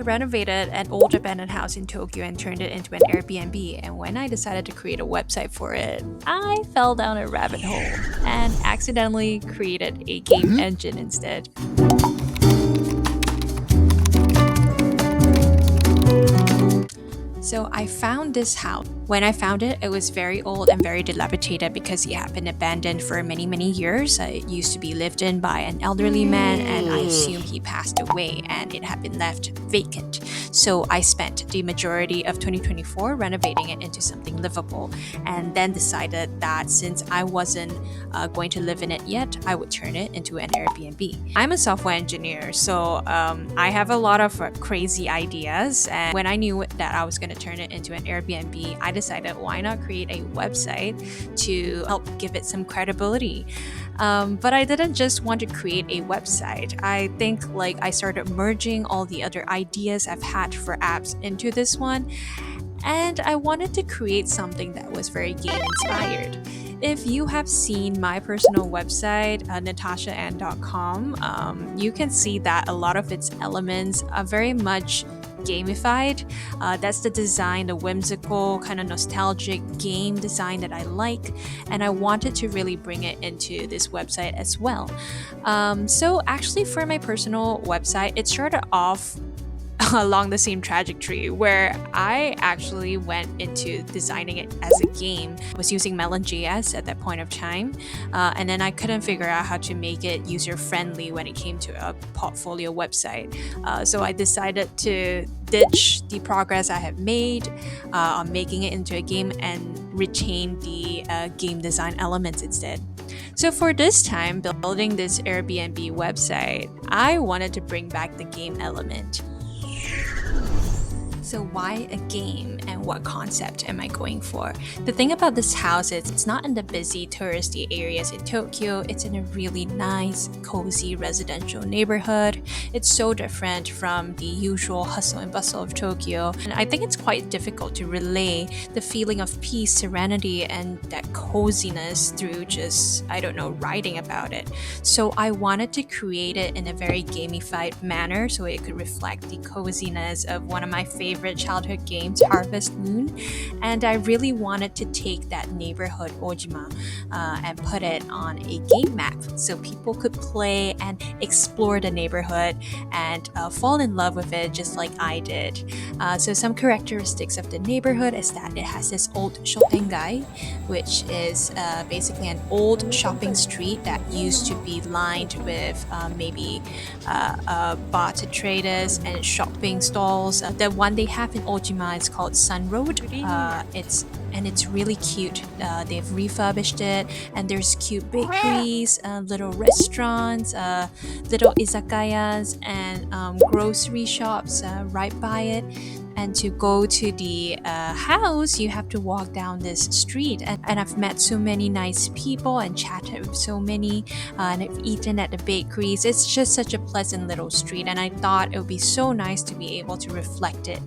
I renovated an old abandoned house in Tokyo and turned it into an Airbnb. And when I decided to create a website for it, I fell down a rabbit hole and accidentally created a game engine instead. So I found this house. When I found it, it was very old and very dilapidated because it had been abandoned for many, many years. It used to be lived in by an elderly man, and I assume he passed away and it had been left vacant. So I spent the majority of 2024 renovating it into something livable, and then decided that since I wasn't going to live in it yet, I would turn it into an Airbnb. I'm a software engineer, so I have a lot of crazy ideas. And when I knew that I was going to turn it into an Airbnb, I decided why not create a website to help give it some credibility. But I didn't just want to create a website. I think I started merging all the other ideas I've had for apps into this one, and I wanted to create something that was very game inspired. If you have seen my personal website, natashaann.com, you can see that a lot of its elements are very much gamified. That's the design, the whimsical, kind of nostalgic game design that I like, and I wanted to really bring it into this website as well. So actually for my personal website, it started off along the same trajectory where I actually went into designing it as a game. I was using Melon.js at that point of time, and then I couldn't figure out how to make it user-friendly when it came to a portfolio website. So I decided to ditch the progress I had made on making it into a game and retain the game design elements instead. So for this time, building this Airbnb website, I wanted to bring back the game element. So why a game and what concept am I going for? The thing about this house is it's not in the busy touristy areas in Tokyo. It's in a really nice, cozy residential neighborhood. It's so different from the usual hustle and bustle of Tokyo. And I think it's quite difficult to relay the feeling of peace, serenity, and that coziness through just, writing about it. So I wanted to create it in a very gamified manner so it could reflect the coziness of one of my favorite childhood games, Harvest Moon, and I really wanted to take that neighborhood Ojima and put it on a game map so people could play and explore the neighborhood and fall in love with it just like I did. So some characteristics of the neighborhood is that it has this old shotengai, which is basically an old shopping street that used to be lined with maybe barter traders and shopping stalls. The one they have in Ojima is called Sun Road. It's really cute. They've refurbished it, and there's cute bakeries, little restaurants, little izakayas, and grocery shops right by it. And to go to the house, you have to walk down this street. And I've met so many nice people and chatted with so many, and I've eaten at the bakeries. It's just such a pleasant little street, and I thought it would be so nice to be able to reflect it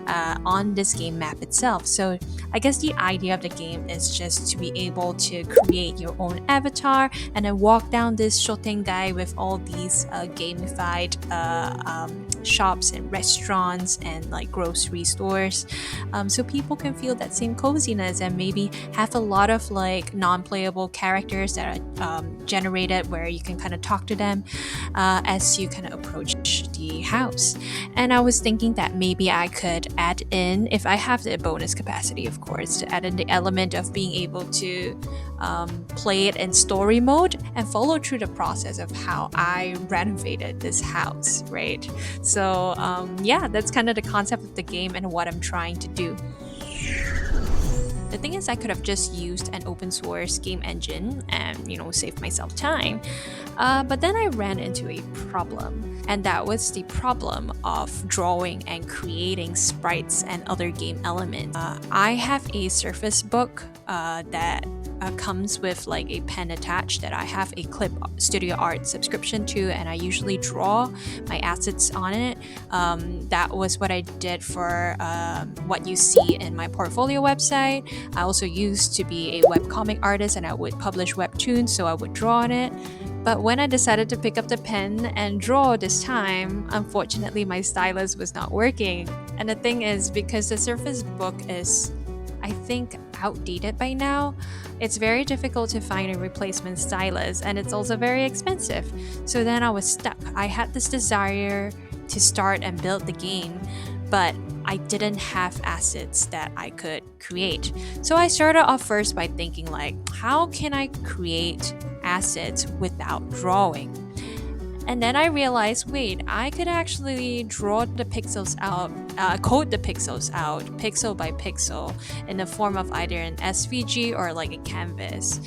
on this game map itself. So I guess the idea of the game is just to be able to create your own avatar and then walk down this shotengai with all these gamified shops and restaurants and grocery stores, so people can feel that same coziness and maybe have a lot of non-playable characters that are generated where you can kind of talk to them as you kind of approach the house. And I was thinking that maybe I could add in, if I have the bonus capacity of course, to add in the element of being able to play it in story mode and follow through the process of how I renovated this house, right? So that's kind of the concept of the game and what I'm trying to do. The thing is, I could have just used an open source game engine and, save myself time. But then I ran into a problem, and that was the problem of drawing and creating sprites and other game elements. I have a Surface Book that comes with a pen attached that I have a Clip Studio Art subscription to, and I usually draw my assets on it. That was what I did for what you see in my portfolio website. I also used to be a webcomic artist, and I would publish webtoons, so I would draw on it. But when I decided to pick up the pen and draw this time, unfortunately my stylus was not working. And the thing is, because the Surface Book is, I think, outdated by now, it's very difficult to find a replacement stylus, and it's also very expensive. So then I was stuck. I had this desire to start and build the game, but I didn't have assets that I could create. So I started off first by thinking like, how can I create assets without drawing? And then I realized, wait, I could actually draw the pixels out, code the pixels out, pixel by pixel, in the form of either an SVG or like a canvas.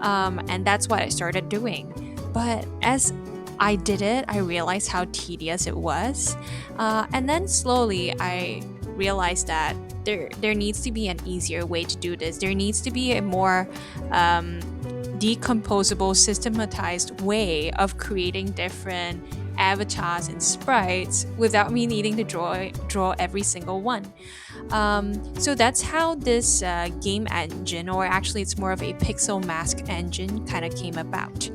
And that's what I started doing. But as I did it, I realized how tedious it was. And then slowly I realized that there needs to be an easier way to do this. There needs to be a more decomposable, systematized way of creating different avatars and sprites without me needing to draw every single one. So that's how this game engine, or actually it's more of a pixel mask engine, kind of came about.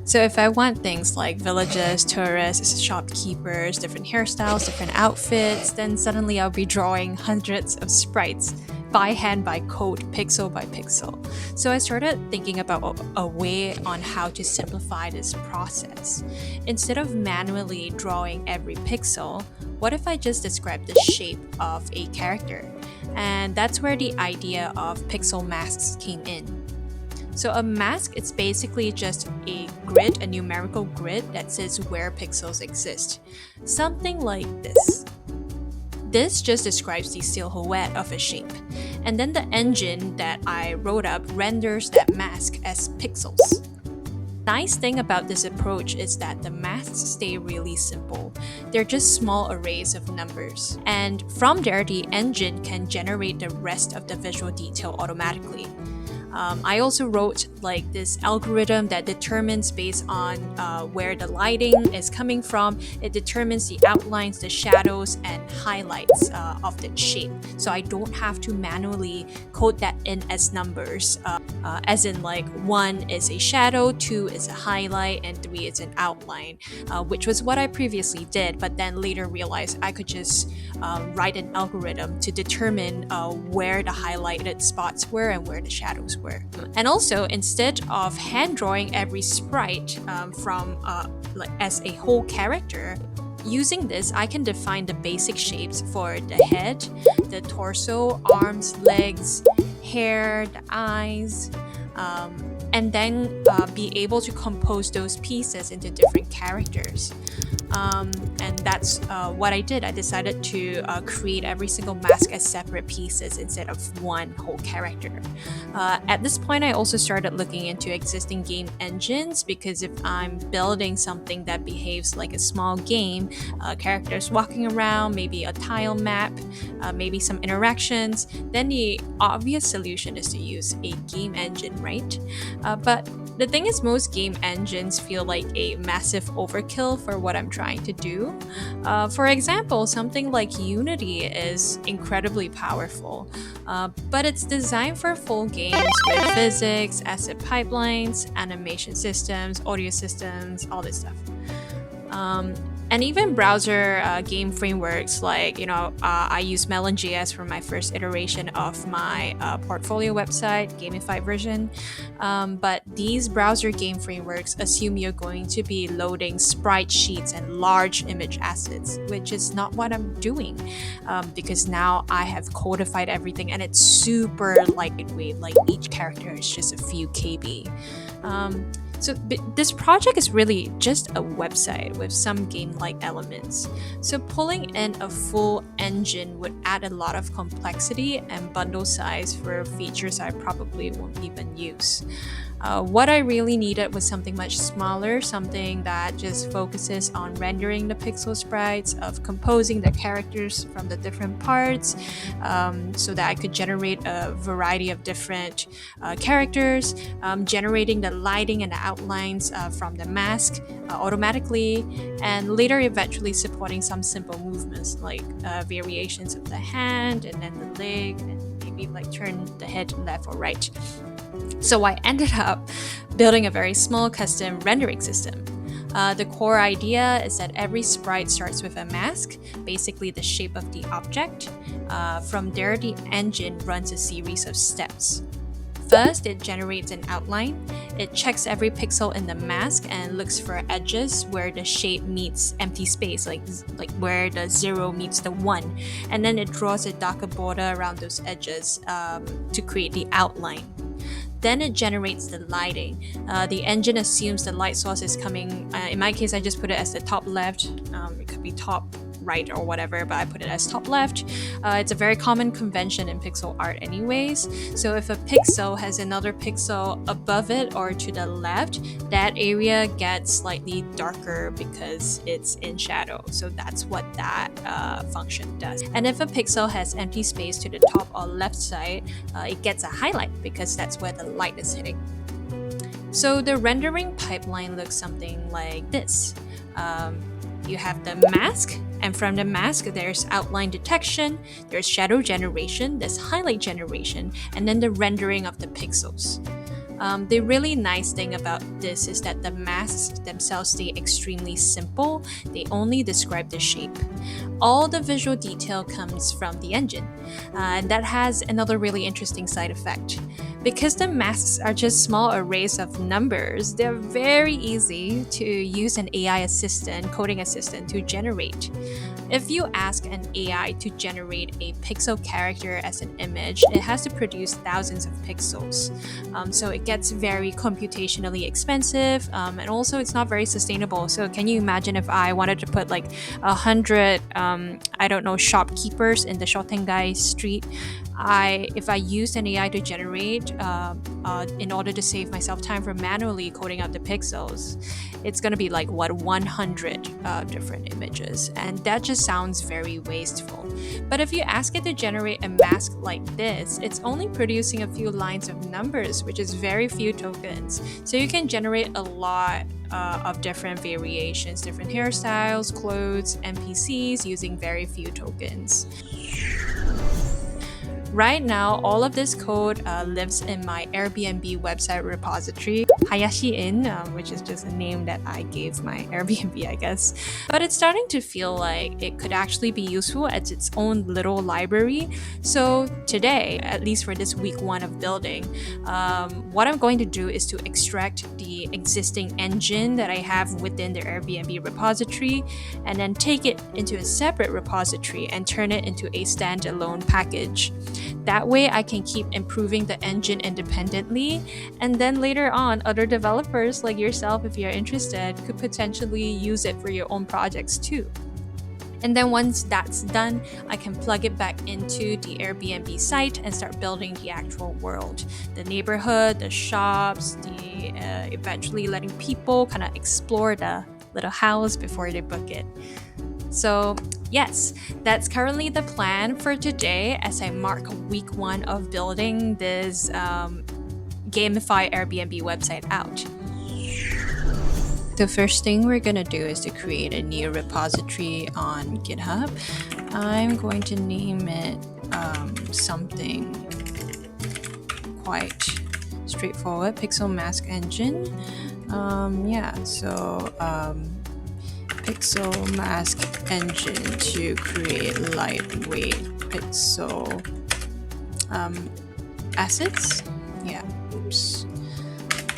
So if I want things like villages, tourists, shopkeepers, different hairstyles, different outfits, then suddenly I'll be drawing hundreds of sprites by hand, by code, pixel by pixel. So I started thinking about a way on how to simplify this process. Instead of manually drawing every pixel, what if I just describe the shape of a character? And that's where the idea of pixel masks came in. So a mask, it's basically just a grid, a numerical grid that says where pixels exist. Something like this. This just describes the silhouette of a shape. And then the engine that I wrote up renders that mask as pixels. Nice thing about this approach is that the masks stay really simple. They're just small arrays of numbers. And from there, the engine can generate the rest of the visual detail automatically. I also wrote like this algorithm that determines based on where the lighting is coming from. It determines the outlines, the shadows, and highlights of the shape. So I don't have to manually code that in as numbers, as in like 1 is a shadow, 2 is a highlight, and 3 is an outline, which was what I previously did, but then later realized I could just write an algorithm to determine where the highlighted spots were and where the shadows were. And also, instead of hand drawing every sprite from like as a whole character, using this I can define the basic shapes for the head, the torso, arms, legs, hair, the eyes, and then be able to compose those pieces into different characters. And that's what I did. I decided to create every single mask as separate pieces instead of one whole character. At this point, I also started looking into existing game engines, because if I'm building something that behaves like a small game, characters walking around, maybe a tile map, maybe some interactions, then the obvious solution is to use a game engine, right? But the thing is, most game engines feel like a massive overkill for what I'm trying to do. For example, something like Unity is incredibly powerful, but it's designed for full games with physics, asset pipelines, animation systems, audio systems, all this stuff. And even browser game frameworks like, I use Melon.js for my first iteration of my portfolio website, gamified version. But these browser game frameworks assume you're going to be loading sprite sheets and large image assets, which is not what I'm doing, because now I have codified everything and it's super lightweight, like each character is just a few KB. So this project is really just a website with some game-like elements. So pulling in a full engine would add a lot of complexity and bundle size for features I probably won't even use. What I really needed was something much smaller, something that just focuses on rendering the pixel sprites, of composing the characters from the different parts, so that I could generate a variety of different characters, generating the lighting and the outlines from the mask automatically, and later eventually supporting some simple movements like variations of the hand and then the leg, and maybe like turn the head left or right. So I ended up building a very small custom rendering system. The core idea is that every sprite starts with a mask, basically the shape of the object. From there, the engine runs a series of steps. First, it generates an outline. It checks every pixel in the mask and looks for edges where the shape meets empty space, like where the 0 meets the 1. And then it draws a darker border around those edges to create the outline. Then it generates the lighting. The engine assumes the light source is coming. In my case, I just put it as the top left. It could be top right or whatever, but I put it as top left. It's a very common convention in pixel art anyways. So if a pixel has another pixel above it or to the left, that area gets slightly darker because it's in shadow. So that's what that function does. And if a pixel has empty space to the top or left side, it gets a highlight because that's where the light is hitting. So the rendering pipeline looks something like this. You have the mask, and from the mask there's outline detection, there's shadow generation, there's highlight generation, and then the rendering of the pixels. The really nice thing about this is that the masks themselves stay extremely simple. They only describe the shape. All the visual detail comes from the engine, and that has another really interesting side effect. Because the masks are just small arrays of numbers, they're very easy to use an AI assistant, coding assistant, to generate. If you ask an AI to generate a pixel character as an image, it has to produce thousands of pixels. So it gets very computationally expensive, and also it's not very sustainable. So can you imagine if I wanted to put like 100, shopkeepers in the Shotengai street? If I used an AI to generate in order to save myself time from manually coding out the pixels, it's going to be like 100 different images, and that just sounds very wasteful. But if you ask it to generate a mask like this, it's only producing a few lines of numbers, which is very few tokens. So you can generate a lot of different variations, different hairstyles, clothes, NPCs using very few tokens. Right now, all of this code lives in my Airbnb website repository, Hayashi Inn, which is just a name that I gave my Airbnb, I guess. But it's starting to feel like it could actually be useful as its own little library. So today, at least for this week 1 of building, what I'm going to do is to extract the existing engine that I have within the Airbnb repository and then take it into a separate repository and turn it into a standalone package. That way I can keep improving the engine independently, and then later on other developers like yourself, if you're interested, could potentially use it for your own projects too. And then once that's done, I can plug it back into the Airbnb site and start building the actual world, the neighborhood, the shops, eventually letting people kind of explore the little house before they book it. So yes, that's currently the plan for today as I mark week 1 of building this Gamify Airbnb website out. The first thing we're going to do is to create a new repository on GitHub. I'm going to name it something quite straightforward, Pixel Mask Engine. Pixel Mask Engine to create lightweight pixel assets.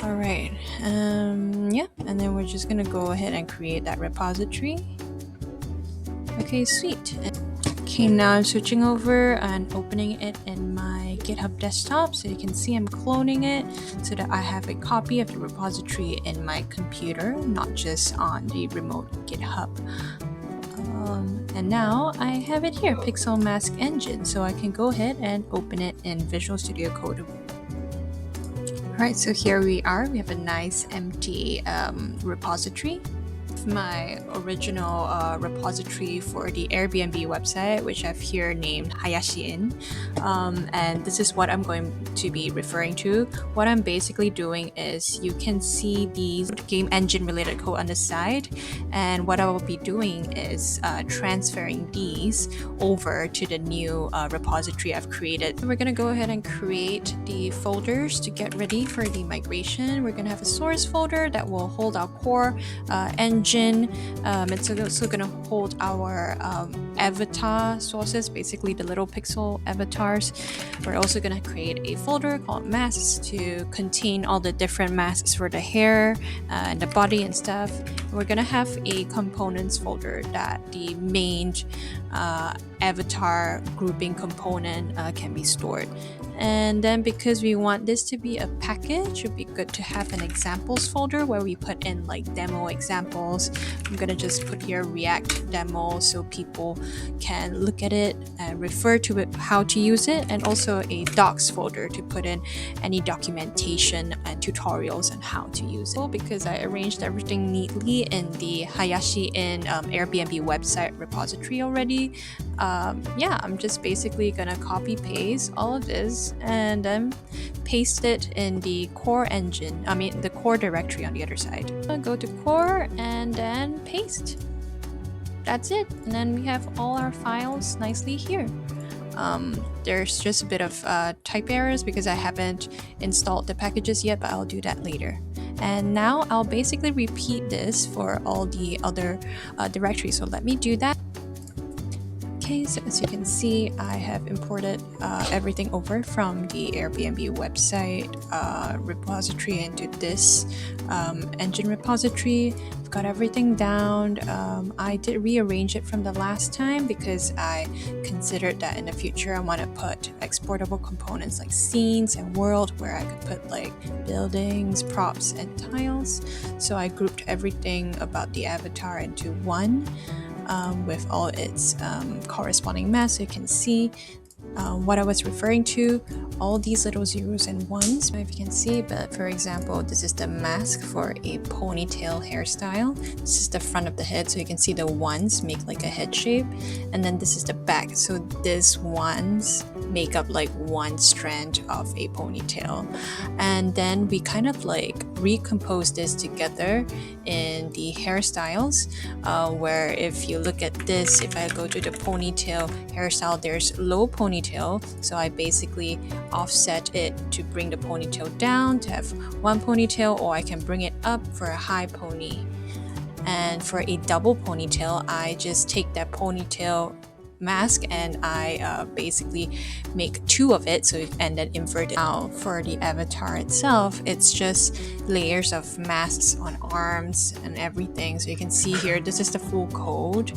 Alright, and then we're just gonna go ahead and create that repository. Okay, sweet. Okay, now I'm switching over and opening it in my GitHub desktop so you can see I'm cloning it so that I have a copy of the repository in my computer, not just on the remote GitHub. And now I have it here, Pixel Mask Engine, so I can go ahead and open it in Visual Studio Code. Alright, so here we are. We have a nice empty repository. My original repository for the Airbnb website, which I've here named Hayashi Inn, and this is what I'm going to be referring to. What I'm basically doing is you can see these game engine related code on the side, and what I will be doing is transferring these over to the new repository I've created. We're gonna go ahead and create the folders to get ready for the migration. We're gonna have a source folder that will hold our core engine. It's also going to hold our avatar sources, basically the little pixel avatars. We're also going to create a folder called masks to contain all the different masks for the hair and the body and stuff. We're going to have a components folder that the main avatar grouping component can be stored. And then because we want this to be a package, it would be good to have an examples folder where we put in like demo examples. I'm gonna just put here React demo so people can look at it and refer to it, how to use it, and also a docs folder to put in any documentation and tutorials on how to use it. Because I arranged everything neatly in the Hayashi Inn Airbnb website repository already, I'm just basically gonna copy paste all of this and then paste it in the core engine, the core directory on the other side. I'll go to core and then paste. That's it, and then we have all our files nicely here. There's just a bit of type errors because I haven't installed the packages yet, but I'll do that later. And now I'll basically repeat this for all the other directories, so let me do that. Okay, so as you can see, I have imported everything over from the Airbnb website repository into this engine repository. I've got everything down. I did rearrange it from the last time because I considered that in the future I want to put exportable components like scenes and world where I could put like buildings, props, and tiles. So I grouped everything about the avatar into one. With all its corresponding masks. You can see what I was referring to, all these little zeros and ones, if you can see. But for example, this is the mask for a ponytail hairstyle. This is the front of the head, so you can see the ones make like a head shape, and then this is the back, so these ones make up like one strand of a ponytail. And then we kind of like recompose this together in the hairstyles, where if you look at this, if I go to the ponytail hairstyle, there's low ponytail, so I basically offset it to bring the ponytail down to have one ponytail, or I can bring it up for a high pony. And for a double ponytail, I just take that ponytail mask and I basically make two of it, so and then invert it. Now for the avatar itself, it's just layers of masks on arms and everything. So you can see here, this is the full code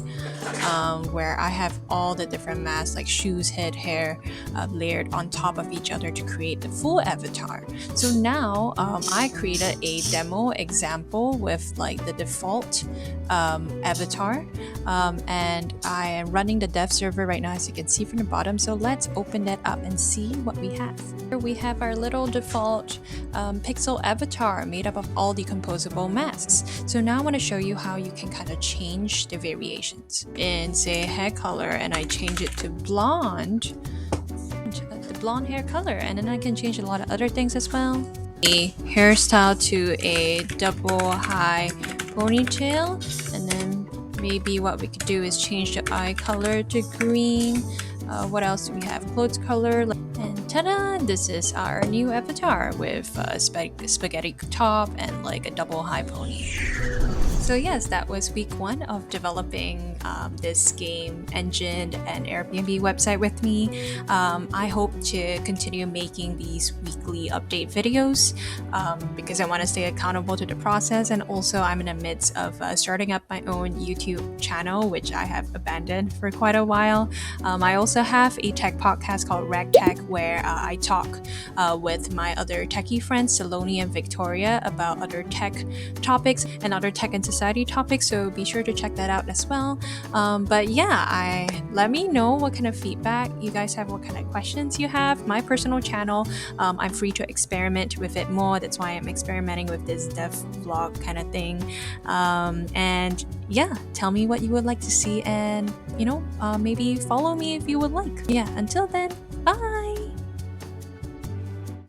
where I have all the different masks like shoes, head, hair layered on top of each other to create the full avatar. So now I created a demo example with like the default avatar, and I am running the dev server right now, as you can see from the bottom. So let's open that up and see what we have. Here we have our little default pixel avatar made up of all the composable masks. So now I want to show you how you can kind of change the variations in, say, hair color, and I change it to blonde, the blonde hair color, and then I can change a lot of other things as well. A hairstyle to a double high ponytail, and then maybe what we could do is change the eye color to green. What else do we have? Clothes color, and ta-da! This is our new avatar with a spaghetti top and like a double high pony. So yes, that was week 1 of developing this game engine and Airbnb website with me. I hope to continue making these weekly update videos because I want to stay accountable to the process, and also I'm in the midst of starting up my own YouTube channel, which I have abandoned for quite a while. I also have a tech podcast called Ragtech, where I talk with my other techie friends, Saloni and Victoria, about other tech topics and other tech and society topic, so be sure to check that out as well. But yeah, let me know what kind of feedback you guys have, what kind of questions you have. My personal channel, I'm free to experiment with it more. That's why I'm experimenting with this dev vlog kind of thing. And yeah, tell me what you would like to see, and maybe follow me if you would like. Yeah, until then, bye.